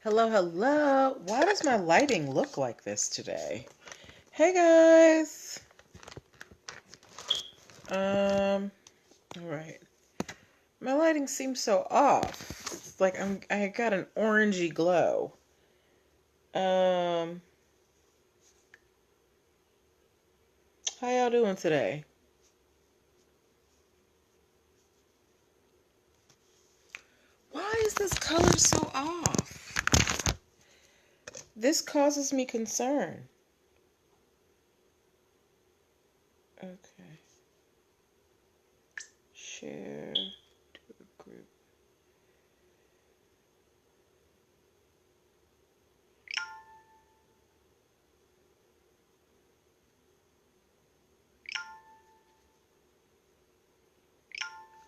Hello, hello. Why does my lighting look like this today? Hey guys. All right. My lighting seems so off. It's like I got an orangey glow. How y'all doing today? Why is this color so off? This causes me concern. Okay. Share to a group.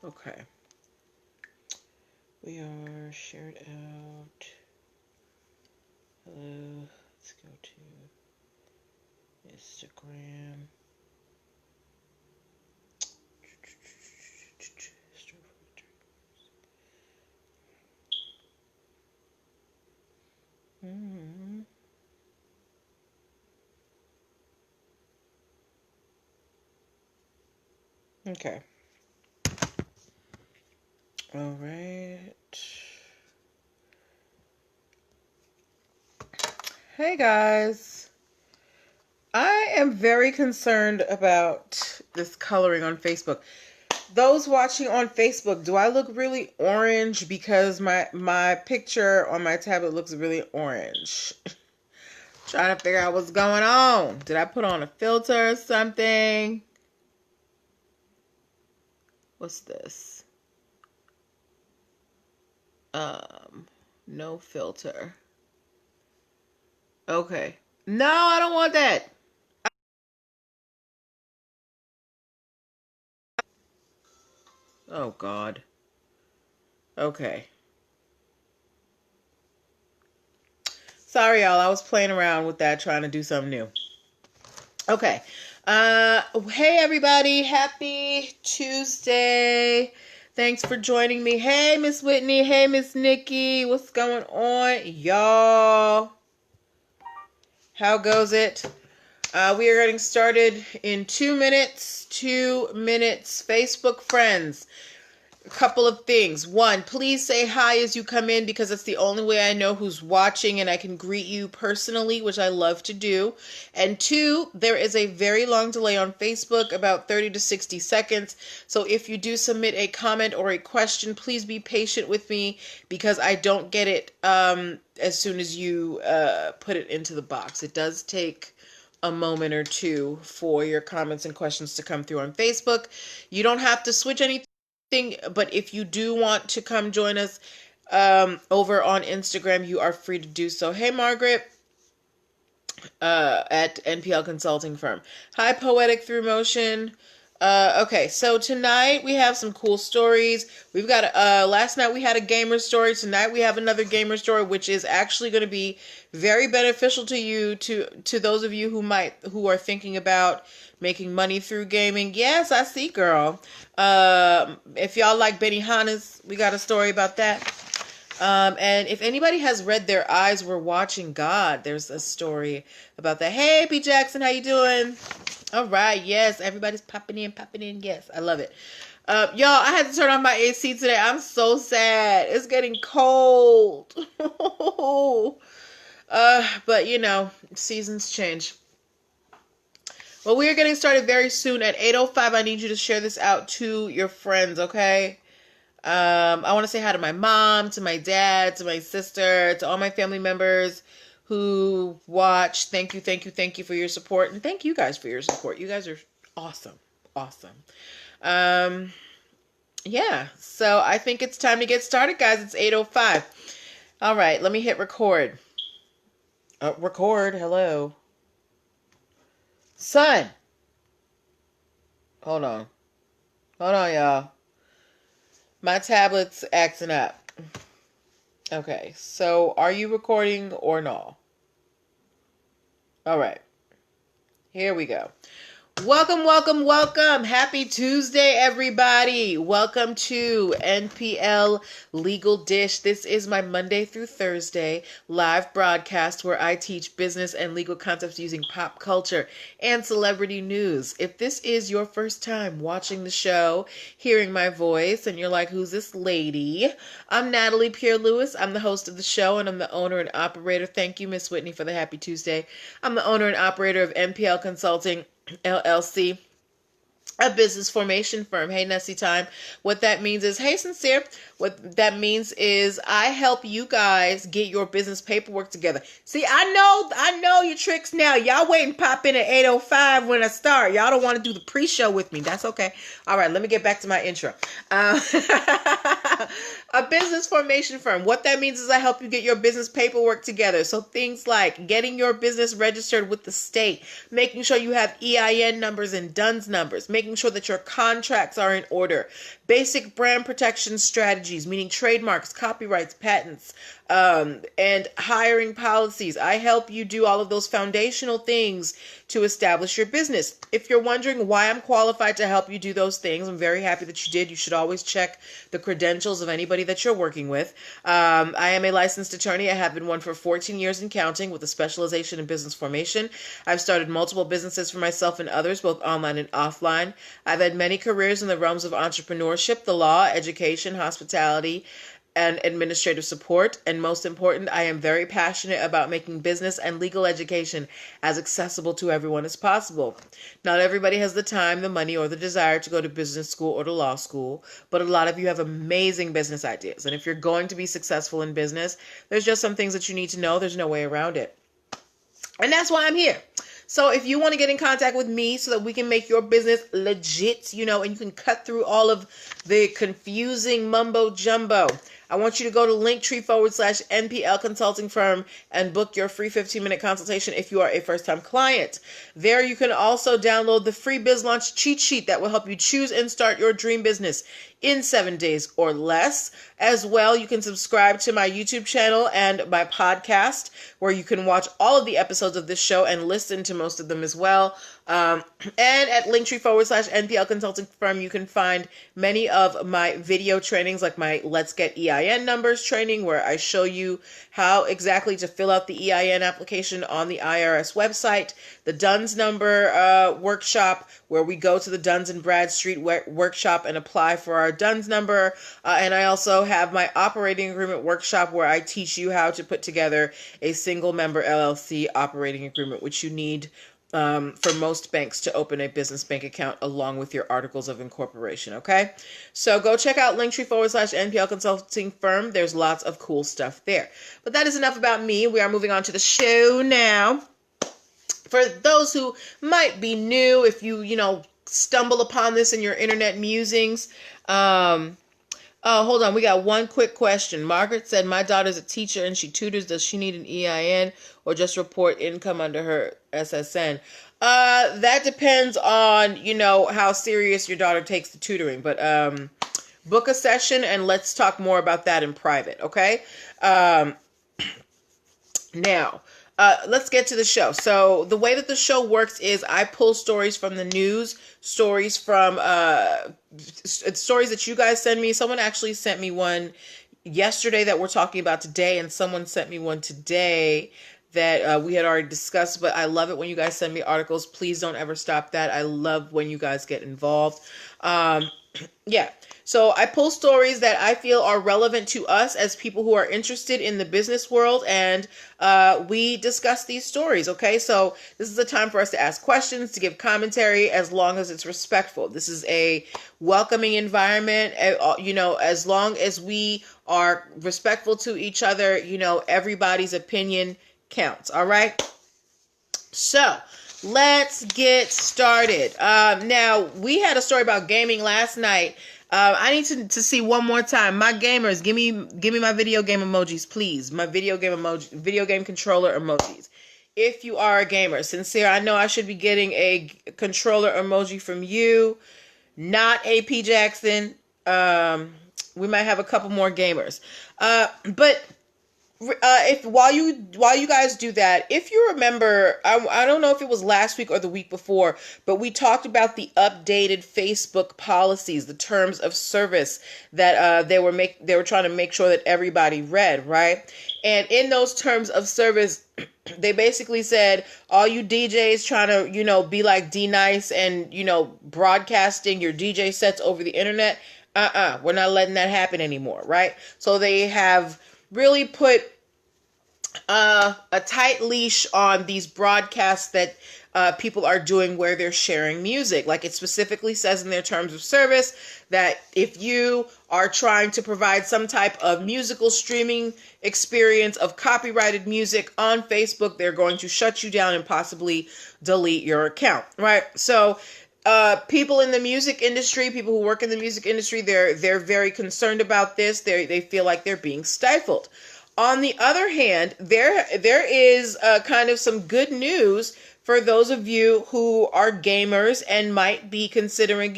Okay. We are shared out. Hello. Let's go to Instagram. Okay. All right. Hey guys. I am very concerned about this coloring on Facebook. Those watching on Facebook, do I look really orange because my picture on my tablet looks really orange? Trying to figure out what's going on. Did I put on a filter or something? What's this? No filter. Okay. No, I don't want that. Oh God. Okay. Sorry, y'all. I was playing around with that, trying to do something new. Okay. Hey, everybody. Happy Tuesday. Thanks for joining me. Hey, Miss Whitney. Hey, Miss Nikki. What's going on, y'all? How goes it? We are getting started in 2 minutes. 2 minutes. Facebook friends. A couple of things. One, please say hi as you come in because it's the only way I know who's watching and I can greet you personally, which I love to do. And two, there is a very long delay on Facebook, about 30 to 60 seconds. So if you do submit a comment or a question, please be patient with me because I don't get it as soon as you put it into the box. It does take a moment or two for your comments and questions to come through on Facebook. You don't have to switch anything. But if you do want to come join us over on Instagram, you are free to do so. Hey, Margaret, at NPL Consulting Firm. Hi, Poetic Through Motion. Okay, so tonight we have some cool stories. We've got last night we had a gamer story. Tonight we have another gamer story, which is actually going to be very beneficial to you, to those of you who are thinking about making money through gaming. Yes, I see, girl. If y'all like Benihana's, we got a story about that. And if anybody has read Their Eyes Were Watching God, there's a story about that. Hey, P. Jackson, how you doing? All right, yes, everybody's popping in. Yes, I love it. Y'all, I had to turn on my AC today. I'm so sad. It's getting cold. But you know, seasons change. Well, we are getting started very soon. At 8:05, I need you to share this out to your friends, okay? I want to say hi to my mom, to my dad, to my sister, to all my family members who watch. Thank you for your support. And thank you guys for your support. You guys are awesome. Yeah, so I think it's time to get started, guys. It's 8:05. All right, let me hit record. Record, hello. Son! Hold on, y'all. My tablet's acting up. Okay, so are you recording or no? All right, here we go. Welcome, welcome, welcome. Happy Tuesday, everybody. Welcome to NPL Legal Dish. This is my Monday through Thursday live broadcast where I teach business and legal concepts using pop culture and celebrity news. If this is your first time watching the show, hearing my voice, and you're like, who's this lady? I'm Natalie Pierre-Lewis. I'm the host of the show, and I'm the owner and operator. Thank you, Miss Whitney, for the Happy Tuesday. I'm the owner and operator of NPL Consulting LLC, a business formation firm. Hey, Nessie time. What that means is, hey, Sincere. What that means is I help you guys get your business paperwork together. See, I know your tricks now. Y'all wait and pop in at 8:05 when I start. Y'all don't want to do the pre-show with me. That's okay. All right, let me get back to my intro. A business formation firm. What that means is I help you get your business paperwork together. So things like getting your business registered with the state, making sure you have EIN numbers and DUNS numbers, making sure that your contracts are in order, basic brand protection strategies, meaning trademarks, copyrights, patents, and hiring policies. I help you do all of those foundational things to establish your business. If you're wondering why I'm qualified to help you do those things, I'm very happy that you did. You should always check the credentials of anybody that you're working with. I am a licensed attorney. I have been one for 14 years and counting with a specialization in business formation. I've started multiple businesses for myself and others, both online and offline. I've had many careers in the realms of entrepreneurship, the law, education, hospitality, and administrative support. And most important, I am very passionate about making business and legal education as accessible to everyone as possible. Not everybody has the time, the money, or the desire to go to business school or to law school, but a lot of you have amazing business ideas. And if you're going to be successful in business, there's just some things that you need to know. There's no way around it. And that's why I'm here. So if you want to get in contact with me so that we can make your business legit, and you can cut through all of the confusing mumbo jumbo, I want you to go to linktr.ee/NPL Consulting Firm and book your free 15-minute consultation if you are a first-time client. There you can also download the free Biz Launch cheat sheet that will help you choose and start your dream business in 7 days or less. As well, you can subscribe to my YouTube channel and my podcast, where you can watch all of the episodes of this show and listen to most of them as well. And at linktr.ee/NPL Consulting Firm, you can find many of my video trainings, like my Let's Get EIN Numbers training, where I show you how exactly to fill out the EIN application on the IRS website, the DUNS number workshop, where we go to the Duns and Bradstreet workshop and apply for our DUNS number. And I also have my operating agreement workshop, where I teach you how to put together a single member LLC operating agreement, which you need for most banks to open a business bank account along with your articles of incorporation. Okay, so go check out linktr.ee/NPL Consulting Firm. There's lots of cool stuff there. But that is enough about me. We are moving on to the show now. For those who might be new, if you stumble upon this in your internet musings, oh, hold on. We got one quick question. Margaret said, my daughter's a teacher and she tutors. Does she need an EIN or just report income under her SSN? That depends on, how serious your daughter takes the tutoring. But book a session and let's talk more about that in private, okay? Now, let's get to the show. So the way that the show works is I pull stories from the news, stories from stories that you guys send me. Someone actually sent me one yesterday that we're talking about today, and someone sent me one today that we had already discussed. But I love it when you guys send me articles. Please don't ever stop that. I love when you guys get involved. Yeah. So I pull stories that I feel are relevant to us as people who are interested in the business world, and we discuss these stories, okay? So this is a time for us to ask questions, to give commentary, as long as it's respectful. This is a welcoming environment, as long as we are respectful to each other, everybody's opinion counts, all right? So let's get started. Now, we had a story about gaming last night. I need to see one more time. My gamers, give me my video game emojis, please. My video game controller emojis. If you are a gamer, Sincere, I know I should be getting a controller emoji from you, not AP Jackson. We might have a couple more gamers. But if while you guys do that, if you remember, I don't know if it was last week or the week before, but we talked about the updated Facebook policies, the terms of service that they were trying to make sure that everybody read, right? And in those terms of service, they basically said all you DJs trying to, be like D-Nice and, broadcasting your DJ sets over the internet, we're not letting that happen anymore, right? So they have really put a tight leash on these broadcasts that people are doing where they're sharing music. Like it specifically says in their terms of service that if you are trying to provide some type of musical streaming experience of copyrighted music on Facebook, they're going to shut you down and possibly delete your account, right? So people in the music industry, people who work in the music industry, they're very concerned about this. They feel like they're being stifled. On the other hand, there is kind of some good news for those of you who are gamers and might be considering,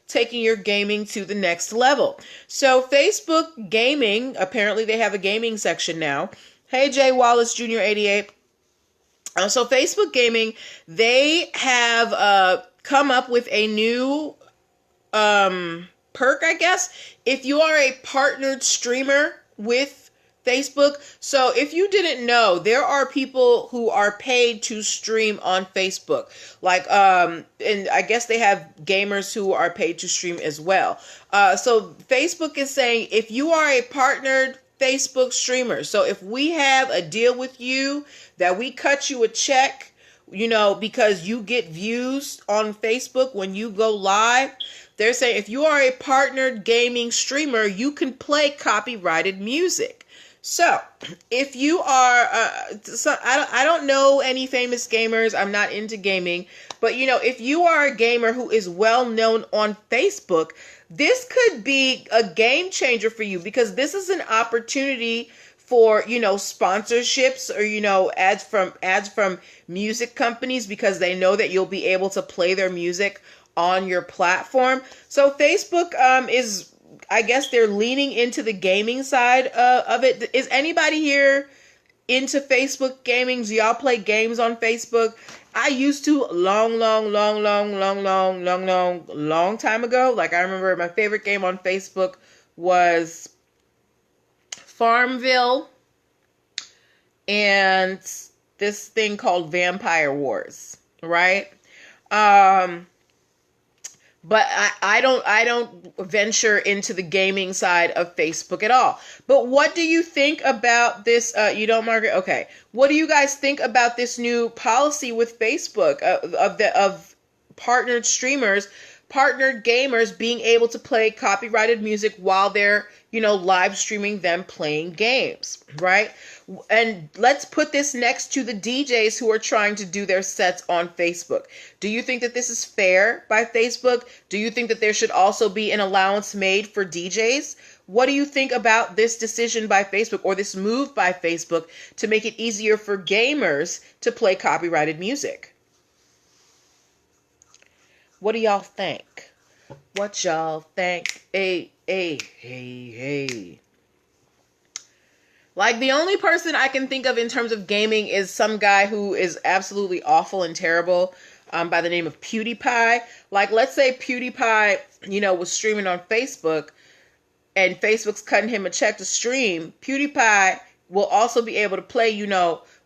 taking your gaming to the next level. So Facebook Gaming, apparently they have a gaming section now. Hey, Jay Wallace Jr. 88. So Facebook Gaming, they have come up with a new perk, I guess. If you are a partnered streamer with Facebook. So if you didn't know, there are people who are paid to stream on Facebook. Like, and I guess they have gamers who are paid to stream as well. So Facebook is saying if you are a partnered Facebook streamer, so if we have a deal with you that we cut you a check, because you get views on Facebook when you go live, they're saying if you are a partnered gaming streamer, you can play copyrighted music. So, if you are, I don't know any famous gamers. I'm not into gaming, but if you are a gamer who is well known on Facebook, this could be a game changer for you because this is an opportunity for sponsorships or ads from music companies because they know that you'll be able to play their music on your platform. So Facebook is, I guess they're leaning into the gaming side of it. Is anybody here into Facebook gaming? Do y'all play games on Facebook? I used to long time ago. Like I remember my favorite game on Facebook was Farmville and this thing called Vampire Wars, right? But I don't venture into the gaming side of Facebook at all. But what do you think about this? You don't, Margaret? Okay. What do you guys think about this new policy with Facebook of partnered streamers, partnered gamers being able to play copyrighted music while they're, live streaming them playing games, right? And let's put this next to the DJs who are trying to do their sets on Facebook. Do you think that this is fair by Facebook? Do you think that there should also be an allowance made for DJs? What do you think about this decision by Facebook or this move by Facebook to make it easier for gamers to play copyrighted music? What do y'all think? What y'all think? Hey. Like, the only person I can think of in terms of gaming is some guy who is absolutely awful and terrible by the name of PewDiePie. Like, let's say PewDiePie, was streaming on Facebook and Facebook's cutting him a check to stream. PewDiePie will also be able to play,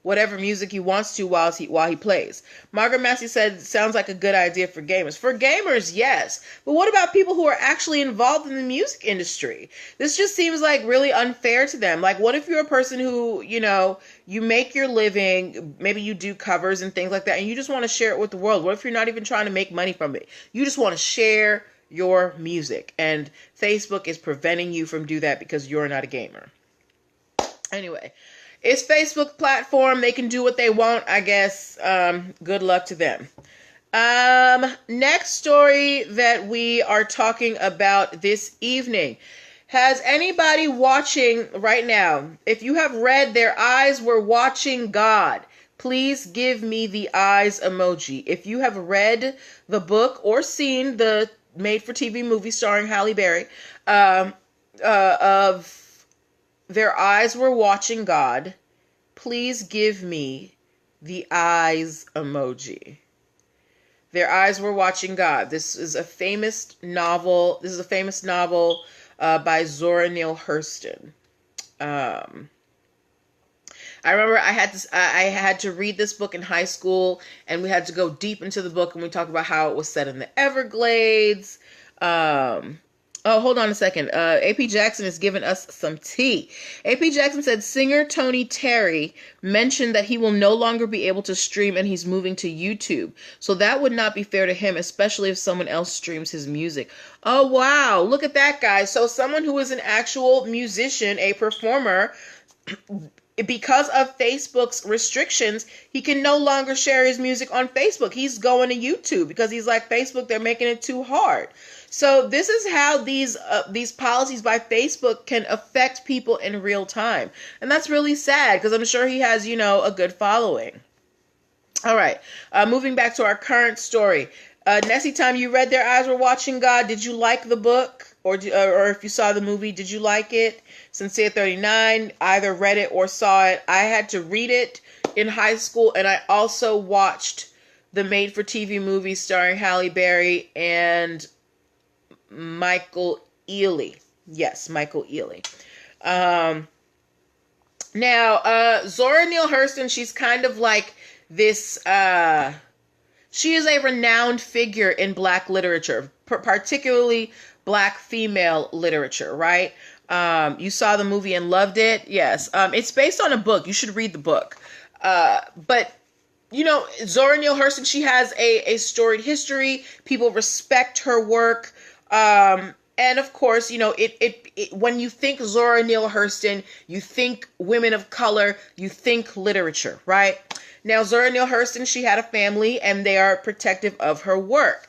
whatever music he wants to while he plays. Margaret Massey said, sounds like a good idea for gamers. For gamers, yes. But what about people who are actually involved in the music industry? This just seems like really unfair to them. Like, what if you're a person who, you make your living, maybe you do covers and things like that, and you just want to share it with the world? What if you're not even trying to make money from it? You just want to share your music, and Facebook is preventing you from do that because you're not a gamer. Anyway, it's Facebook platform. They can do what they want, I guess. Good luck to them. Next story that we are talking about this evening. Has anybody watching right now, if you have read Their Eyes Were Watching God, please give me the eyes emoji. If you have read the book or seen the made-for-TV movie starring Halle Berry of their eyes were watching God. Please give me the eyes emoji. Their eyes were watching God. This is a famous novel. This is a famous novel by Zora Neale Hurston. I remember I had to read this book in high school, and we had to go deep into the book, and we talked about how it was set in the Everglades. Oh, hold on a second. AP Jackson has given us some tea. AP Jackson said singer Tony Terry mentioned that he will no longer be able to stream and he's moving to YouTube. So that would not be fair to him, especially if someone else streams his music. Oh, wow. Look at that, guys. So someone who is an actual musician, a performer, because of Facebook's restrictions, he can no longer share his music on Facebook. He's going to YouTube because he's like, Facebook, they're making it too hard. So this is how these policies by Facebook can affect people in real time. And that's really sad because I'm sure he has, a good following. All right. Moving back to our current story. Nessie Time, you read Their Eyes Were Watching God. Did you like the book? Or if you saw the movie, did you like it? Sincere 39, either read it or saw it. I had to read it in high school, and I also watched the made-for-TV movie starring Halle Berry and Michael Ealy. Yes, Michael Ealy. Now, Zora Neale Hurston, she's kind of like this... she is a renowned figure in Black literature, particularly Black female literature, right? You saw the movie and loved it. Yes. It's based on a book. You should read the book. But Zora Neale Hurston, she has a storied history. People respect her work. And of course, when you think Zora Neale Hurston, you think women of color, you think literature, right? Now, Zora Neale Hurston, she had a family and they are protective of her work.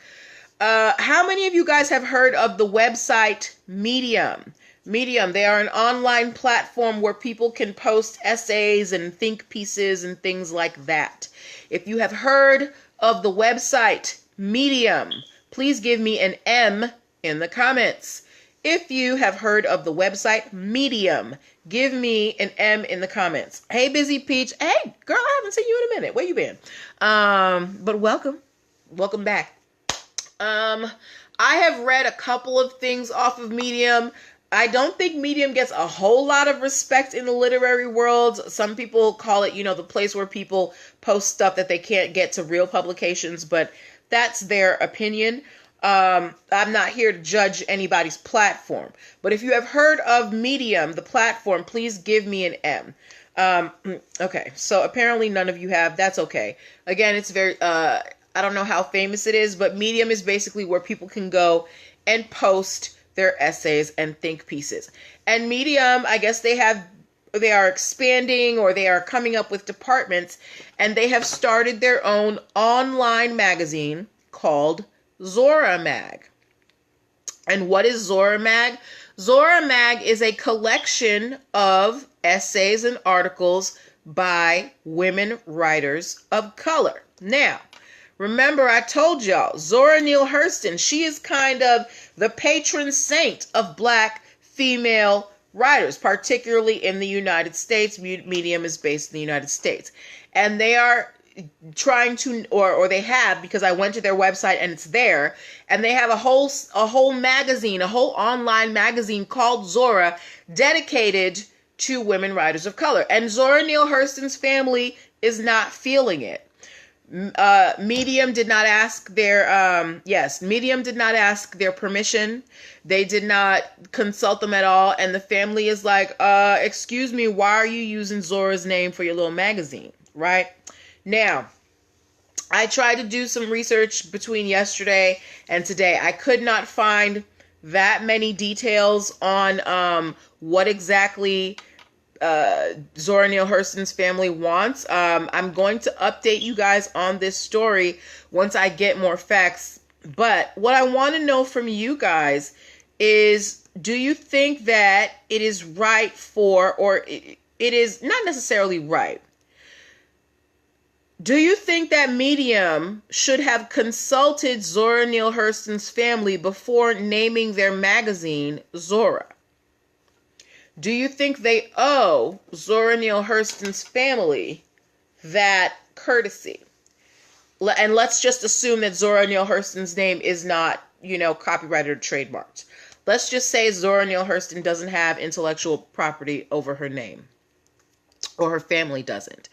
How many of you guys have heard of the website Medium? Medium, they are an online platform where people can post essays and think pieces and things like that. If you have heard of the website Medium, please give me an M in the comments. If you have heard of the website Medium, give me an M in the comments. Hey, Busy Peach. Hey, girl, I haven't seen you in a minute. Where you been? But welcome. Welcome back. I have read a couple of things off of Medium. I don't think Medium gets a whole lot of respect in the literary world. Some people call it, the place where people post stuff that they can't get to real publications, but that's their opinion. I'm not here to judge anybody's platform, but if you have heard of Medium, the platform, please give me an M. Okay, so apparently none of you have. That's okay. Again, it's very, I don't know how famous it is, but Medium is basically where people can go and post their essays and think pieces. And Medium, I guess they are expanding, or they are coming up with departments, and they have started their own online magazine called Zora Mag. And what is Zora Mag? Zora Mag is a collection of essays and articles by women writers of color. Now, remember I told y'all, Zora Neale Hurston, she is kind of the patron saint of Black female writers, particularly in the United States. Medium is based in the United States. And they are trying to, or they have, because I went to their website and it's there, and they have a whole magazine, a whole online magazine called Zora, dedicated to women writers of color. And Zora Neale Hurston's family is not feeling it. Medium did not ask Medium did not ask their permission. They did not consult them at all. And the family is like, excuse me, why are you using Zora's name for your little magazine? Right? Now, I tried to do some research between yesterday and today. I could not find that many details on what exactly Zora Neale Hurston's family wants. I'm going to update you guys on this story once I get more facts. But what I want to know from you guys is, do you think that it is right for, or it is not necessarily right? Do you think that Medium should have consulted Zora Neale Hurston's family before naming their magazine Zora? Do you think they owe Zora Neale Hurston's family that courtesy? And let's just assume that Zora Neale Hurston's name is not, copyrighted or trademarked. Let's just say Zora Neale Hurston doesn't have intellectual property over her name, or her family doesn't.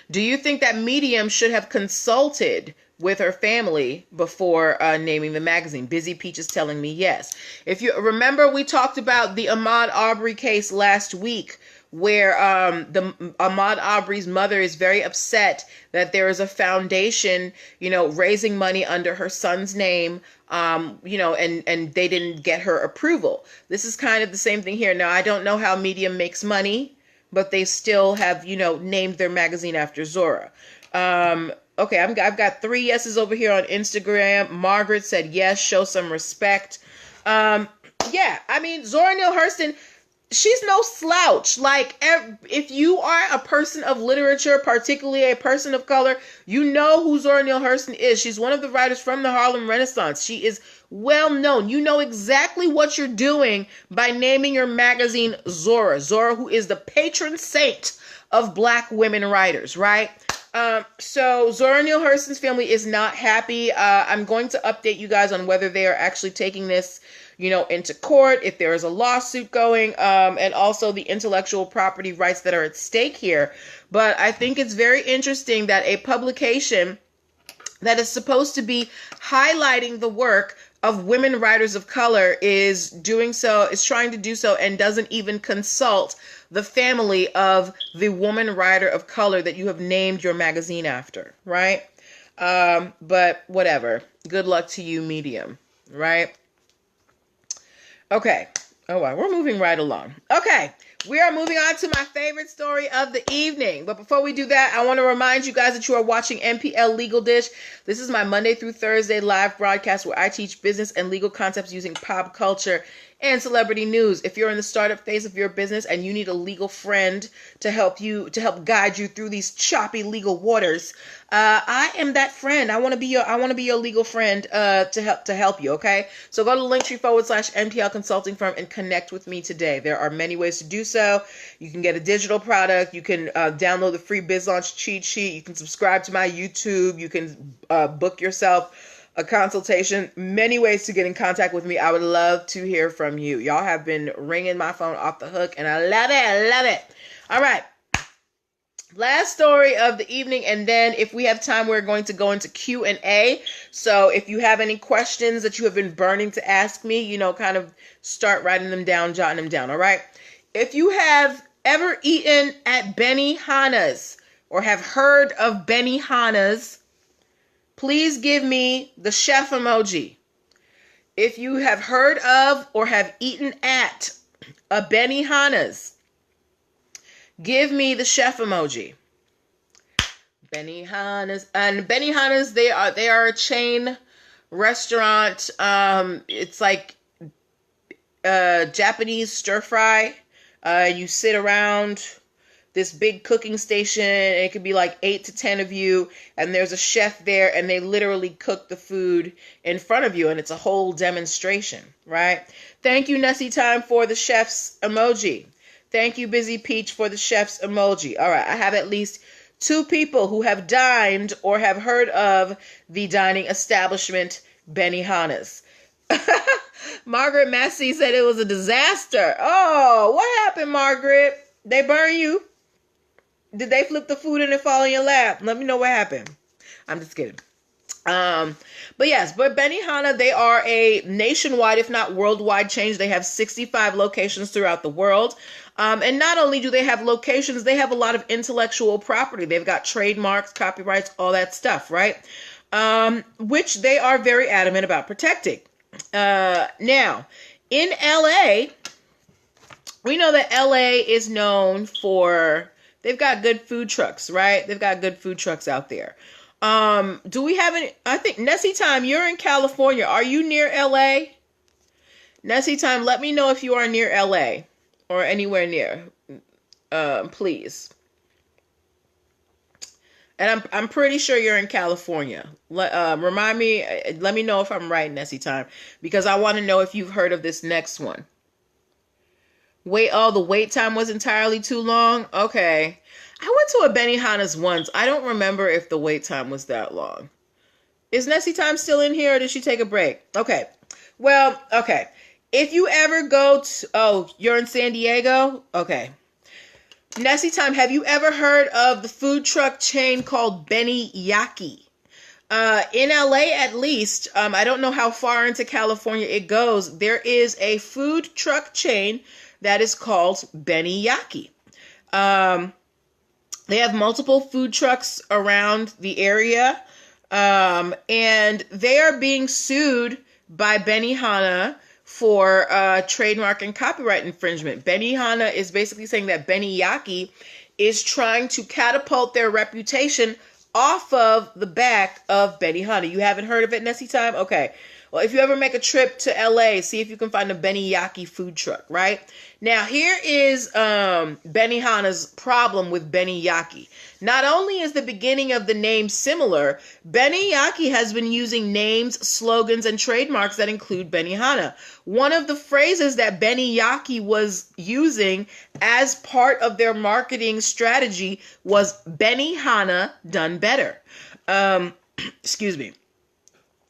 Do you think that Medium should have consulted with her family before naming the magazine? Busy Peach is telling me yes. If you remember, we talked about the Ahmaud Arbery case last week, where the Ahmaud Arbery's mother is very upset that there is a foundation, raising money under her son's name, and they didn't get her approval. This is kind of the same thing here. Now, I don't know how Medium makes money, but they still have, named their magazine after Zora. Okay, I've got 3 yeses over here on Instagram. Margaret said yes, show some respect. Yeah, I mean, Zora Neale Hurston, she's no slouch. Like, if you are a person of literature, particularly a person of color, you know who Zora Neale Hurston is. She's one of the writers from the Harlem Renaissance. She is well known. You know exactly what you're doing by naming your magazine Zora. Zora, who is the patron saint of Black women writers, right? So Zora Neale Hurston's family is not happy. I'm going to update you guys on whether they are actually taking this, into court, if there is a lawsuit going, and also the intellectual property rights that are at stake here. But I think it's very interesting that a publication that is supposed to be highlighting the work of women writers of color is trying to do so, and doesn't even consult the family of the woman writer of color that you have named your magazine after, right? But whatever. Good luck to you, Medium, right? Okay. Oh, wow. We're moving right along. Okay. We are moving on to my favorite story of the evening. But before we do that, I want to remind you guys that you are watching NPL Legal Dish. This is my Monday through Thursday live broadcast where I teach business and legal concepts using pop culture and celebrity news. If you're in the startup phase of your business and you need a legal friend to help guide you through these choppy legal waters, I am that friend. I want to be your legal friend to help you. Okay, so go to linktr.ee/NPL Consulting Firm and connect with me today. There are many ways to do so. You can get a digital product. You can download the free Biz Launch cheat sheet. You can subscribe to my YouTube. You can book yourself a consultation. Many ways to get in contact with me. I would love to hear from you. Y'all have been ringing my phone off the hook, and I love it. I love it. All right. Last story of the evening, and then if we have time, we're going to go into Q&A. So if you have any questions that you have been burning to ask me, kind of start writing them down, jotting them down. All right. If you have ever eaten at Benihana's or have heard of Benihana's, please give me the chef emoji. If you have heard of or have eaten at a Benihana's, give me the chef emoji. Benihana's. And Benihana's, they are a chain restaurant. It's like Japanese stir fry. You sit around this big cooking station, and it could be like 8 to 10 of you, and there's a chef there, and they literally cook the food in front of you, and it's a whole demonstration, right? Thank you, Nessie Time, for the chef's emoji. Thank you, Busy Peach, for the chef's emoji. All right, I have at least 2 people who have dined or have heard of the dining establishment Benihana's. Margaret Massey said it was a disaster. Oh, what happened, Margaret? They burn you? Did they flip the food and it fall in your lap? Let me know what happened. I'm just kidding. But Benihana, they are a nationwide, if not worldwide chain. They have 65 locations throughout the world. And not only do they have locations, they have a lot of intellectual property. They've got trademarks, copyrights, all that stuff, right? Which they are very adamant about protecting. Now, in LA, we know that LA is known for, they've got good food trucks, right? They've got good food trucks out there. Do we have any? I think Nessie Time, you're in California. Are you near LA? Nessie Time, let me know if you are near LA or anywhere near, please. And I'm pretty sure you're in California. Remind me, let me know if I'm right, Nessie Time, because I want to know if you've heard of this next one. The wait time was entirely too long. Okay. I went to a Benihana's once. I don't remember if the wait time was that long. Is Nessie Time still in here, or did she take a break? Okay. Well, okay. If you ever go to, oh, you're in San Diego? Okay. Nessie Time, have you ever heard of the food truck chain called Benny Yaki? In LA, at least, I don't know how far into California it goes. There is a food truck chain that is called Benny Yaki. They have multiple food trucks around the area, and they are being sued by Benihana for trademark and copyright infringement. Benihana is basically saying that Benny Yaki is trying to catapult their reputation off of the back of Benihana. You haven't heard of it, Nessie Time? Okay. Well, if you ever make a trip to LA, see if you can find a Benny Yaki food truck, right? Now, here is Benihana's problem with Benny Yaki. Not only is the beginning of the name similar, Benny Yaki has been using names, slogans, and trademarks that include Benihana. One of the phrases that Benny Yaki was using as part of their marketing strategy was Benihana done better. Excuse me.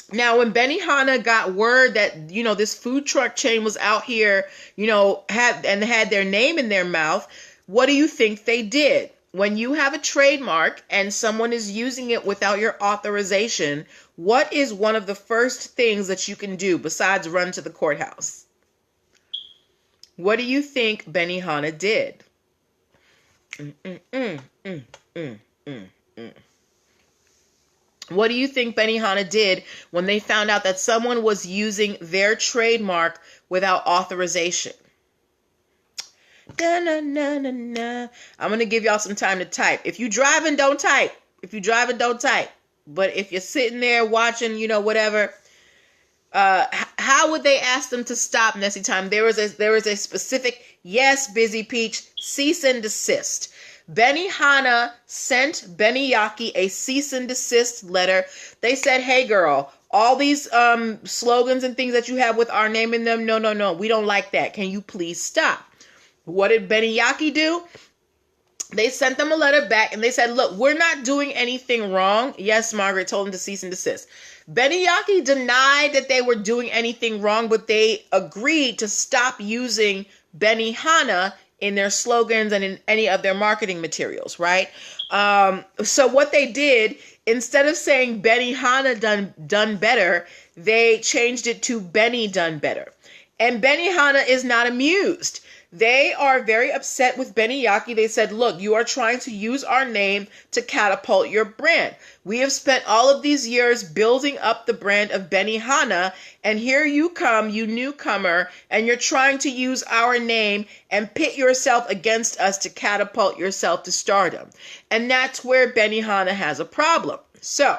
Now, when Benihana got word that, this food truck chain was out here, had their name in their mouth, what do you think they did? When you have a trademark and someone is using it without your authorization, what is one of the first things that you can do besides run to the courthouse? What do you think Benihana did? What do you think Benihana did when they found out that someone was using their trademark without authorization? I'm going to give y'all some time to type. If you driving, don't type. But if you're sitting there watching, whatever, how would they ask them to stop, Nessie Time? There is a specific, yes, Busy Peach, cease and desist. Benihana sent Benny Yaki a cease and desist letter. They said, hey girl, all these slogans and things that you have with our name in them, no, we don't like that. Can you please stop? What did Benny Yaki do? They sent them a letter back and they said, look, we're not doing anything wrong. Yes, Margaret told them to cease and desist. Benny Yaki denied that they were doing anything wrong, but they agreed to stop using Benihana in their slogans and in any of their marketing materials, right? So what they did, instead of saying Benihana done better, they changed it to Benny done better. And Benihana is not amused. They are very upset with Benny Yaki. They said, look, you are trying to use our name to catapult your brand. We have spent all of these years building up the brand of Benihana, and here you come, you newcomer, and you're trying to use our name and pit yourself against us to catapult yourself to stardom. And that's where Benihana has a problem. So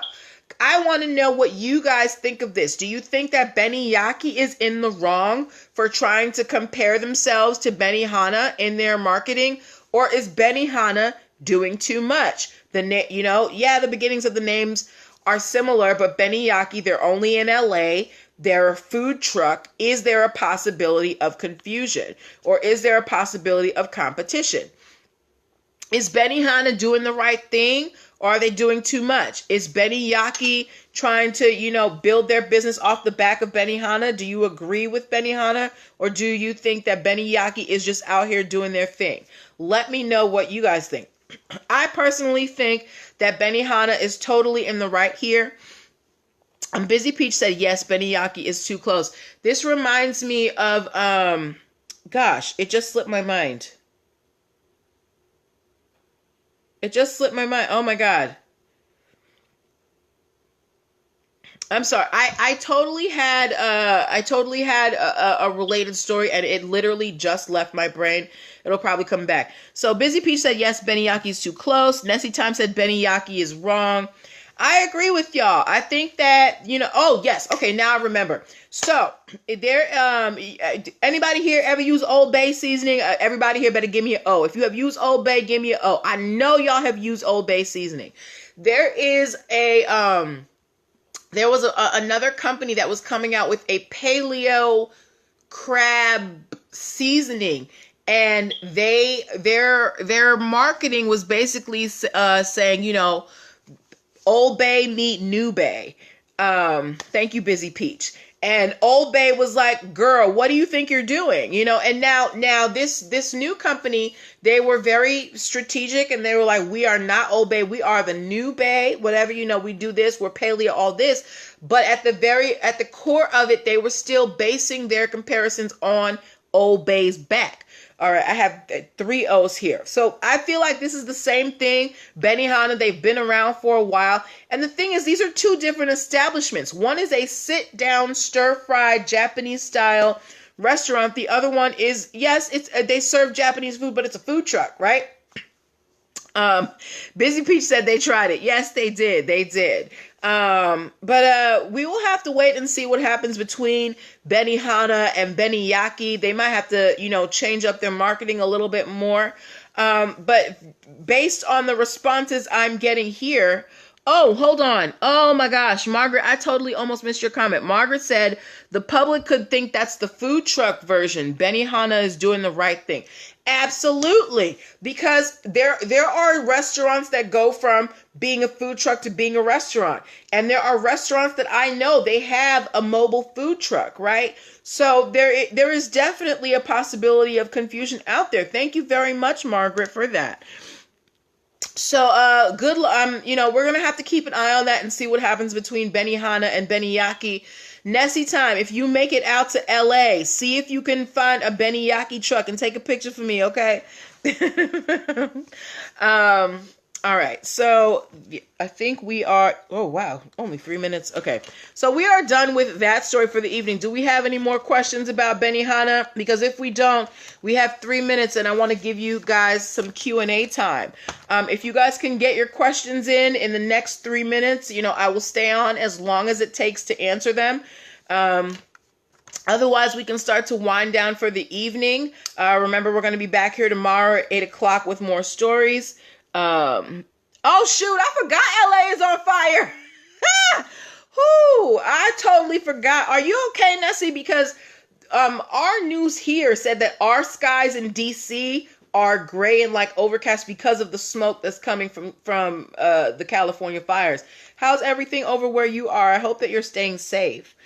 I want to know what you guys think of this. Do you think that Benny Yaki is in the wrong for trying to compare themselves to Benihana in their marketing? Or is Benihana doing too much? The beginnings of the names are similar, but Benny Yaki, they're only in LA. They're a food truck. Is there a possibility of confusion? Or is there a possibility of competition? Is Benihana doing the right thing? Or are they doing too much? Is Benny Yaki trying to, build their business off the back of Benihana? Do you agree with Benihana? Or do you think that Benny Yaki is just out here doing their thing? Let me know what you guys think. I personally think that Benihana is totally in the right here. Busy Peach said, yes, Benny Yaki is too close. This reminds me of, it just slipped my mind. Oh my God. I'm sorry. I totally had a related story and it literally just left my brain. It'll probably come back. So Busy Peach said, yes, Benny Yaki's too close. Nessie Time said Benny Yaki is wrong. I agree with y'all. I think that, oh yes. Okay. Now I remember. So anybody here ever use Old Bay seasoning? Everybody here better give me an O. If you have used Old Bay, give me an O. I know y'all have used Old Bay seasoning. There was another company that was coming out with a paleo crab seasoning. and their marketing was basically saying, you know, Old Bay meet New Bay. Thank you, Busy Peach. And Old Bay was like, girl, what do you think you're doing? You know, and now this new company, they were very strategic, and they were like, we are not Old Bay, we are the New Bay, whatever, you know, we do this, we're paleo, all this. But at the core of it, they were still basing their comparisons on Old Bay's back. All right, I have 3 O's here. So I feel like this is the same thing. Benihana, they've been around for a while. And the thing is, these are 2 different establishments. One is a sit-down, stir-fried, Japanese-style restaurant. The other one is, yes, they serve Japanese food, but it's a food truck, right? Busy Peach said they tried it. Yes, they did. They did. But we will have to wait and see what happens between Benihana and Beniyaki. They might have to, you know, change up their marketing a little bit more. But based on the responses I'm getting here, oh, hold on. Oh my gosh, Margaret, I totally almost missed your comment. Margaret said the public could think that's the food truck version. Benihana is doing the right thing. Absolutely, because there are restaurants that go from being a food truck to being a restaurant. And there are restaurants that I know they have a mobile food truck, right? So there is definitely a possibility of confusion out there. Thank you very much, Margaret, for that. So good, you know, we're gonna have to keep an eye on that and see what happens between Benihana and Beniyaki. Nessie time, if you make it out to LA, see if you can find a Beniyaki truck and take a picture for me, okay? All right, so I think we are, oh wow, only 3 minutes. Okay, so we are done with that story for the evening. Do we have any more questions about Benihana? Because if we don't, we have 3 minutes and I want to give you guys some Q&A time. If you guys can get your questions in the next 3 minutes, you know, I will stay on as long as it takes to answer them. Otherwise, we can start to wind down for the evening. Remember, we're going to be back here tomorrow at 8 o'clock with more stories. Oh shoot, I forgot LA is on fire. Whoo, I totally forgot. Are you okay, Nessie? Because our news here said that our skies in DC are gray and like overcast because of the smoke that's coming from the California fires. How's everything over where you are? I hope that you're staying safe.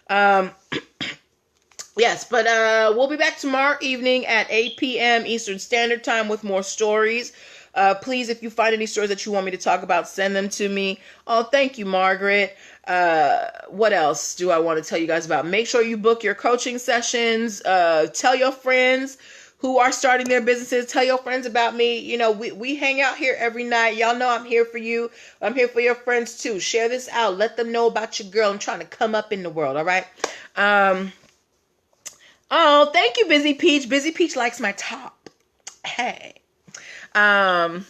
Yes, but we'll be back tomorrow evening at 8 p.m. Eastern Standard Time with more stories. Please, if you find any stories that you want me to talk about, send them to me. Oh, thank you, Margaret. What else do I want to tell you guys about? Make sure you book your coaching sessions. Tell your friends who are starting their businesses. Tell your friends about me. You know, we hang out here every night. Y'all know I'm here for you. I'm here for your friends too. Share this out. Let them know about your girl. I'm trying to come up in the world. All right. Oh, thank you, Busy Peach. Busy Peach likes my top. Hey. All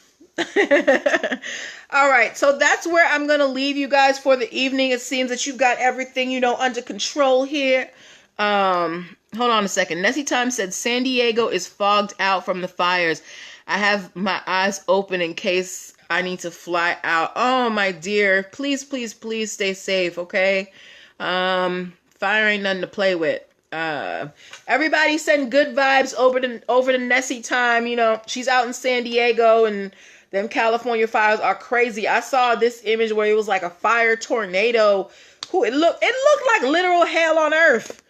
right, so that's where I'm going to leave you guys for the evening. It seems that you've got everything, you know, under control here. Hold on a second. Nessie Time said San Diego is fogged out from the fires. I have my eyes open in case I need to fly out. Oh, my dear. Please, please, please stay safe, okay? Fire ain't nothing to play with. Everybody send good vibes over to Nessie Time. You know, she's out in San Diego and them California fires are crazy. I saw this image where it was like a fire tornado. It looked like literal hell on earth.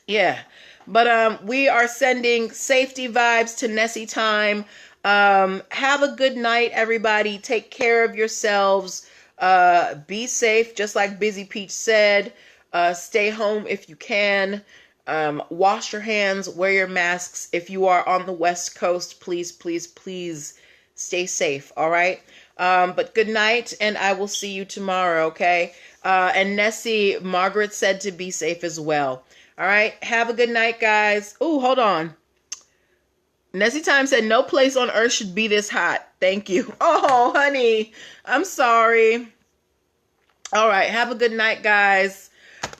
Yeah. But we are sending safety vibes to Nessie Time. Have a good night, everybody. Take care of yourselves. Be safe, just like Busy Peach said. Stay home if you can. Wash your hands, wear your masks. If you are on the West Coast, please, please, please stay safe. All right. But good night, and I will see you tomorrow. Okay. And Nessie, Margaret said to be safe as well. All right. Have a good night, guys. Oh, hold on. Nessie Time said no place on earth should be this hot. Thank you. Oh, honey, I'm sorry. All right. Have a good night, guys.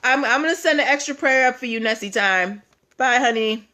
I'm going to send an extra prayer up for you, Nessie Time. Bye, honey.